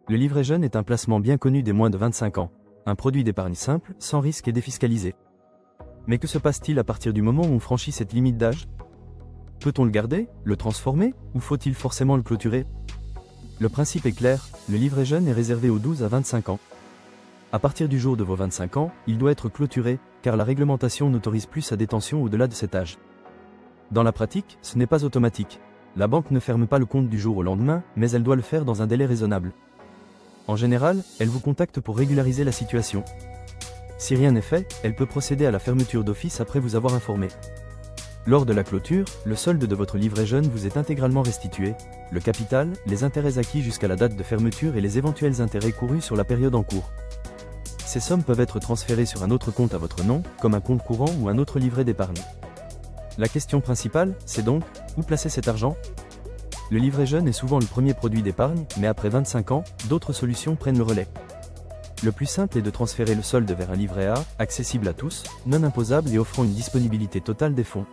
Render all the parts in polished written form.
Le livret jeune est un placement bien connu des moins de 25 ans. Un produit d'épargne simple, sans risque et défiscalisé. Mais que se passe-t-il à partir du moment où on franchit cette limite d'âge? Peut-on le garder, le transformer, ou faut-il forcément le clôturer? Le principe est clair, le livret jeune est réservé aux 12 à 25 ans. À partir du jour de vos 25 ans, il doit être clôturé, car la réglementation n'autorise plus sa détention au-delà de cet âge. Dans la pratique, ce n'est pas automatique. La banque ne ferme pas le compte du jour au lendemain, mais elle doit le faire dans un délai raisonnable. En général, elle vous contacte pour régulariser la situation. Si rien n'est fait, elle peut procéder à la fermeture d'office après vous avoir informé. Lors de la clôture, le solde de votre livret jeune vous est intégralement restitué, le capital, les intérêts acquis jusqu'à la date de fermeture et les éventuels intérêts courus sur la période en cours. Ces sommes peuvent être transférées sur un autre compte à votre nom, comme un compte courant ou un autre livret d'épargne. La question principale, c'est donc, où placer cet argent? Le livret jeune est souvent le premier produit d'épargne, mais après 25 ans, d'autres solutions prennent le relais. Le plus simple est de transférer le solde vers un livret A, accessible à tous, non imposable et offrant une disponibilité totale des fonds.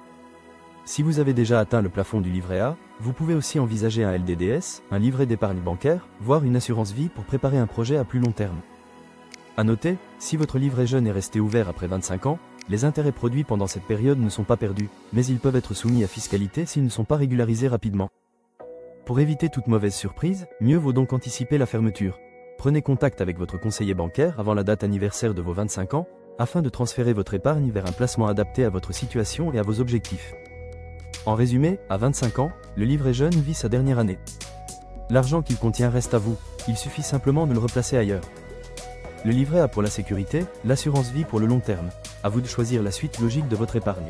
Si vous avez déjà atteint le plafond du livret A, vous pouvez aussi envisager un LDDS, un livret d'épargne bancaire, voire une assurance vie pour préparer un projet à plus long terme. À noter, si votre livret jeune est resté ouvert après 25 ans, les intérêts produits pendant cette période ne sont pas perdus, mais ils peuvent être soumis à fiscalité s'ils ne sont pas régularisés rapidement. Pour éviter toute mauvaise surprise, mieux vaut donc anticiper la fermeture. Prenez contact avec votre conseiller bancaire avant la date anniversaire de vos 25 ans, afin de transférer votre épargne vers un placement adapté à votre situation et à vos objectifs. En résumé, à 25 ans, le livret jeune vit sa dernière année. L'argent qu'il contient reste à vous, il suffit simplement de le replacer ailleurs. Le livret A pour la sécurité, l'assurance vie pour le long terme. À vous de choisir la suite logique de votre épargne.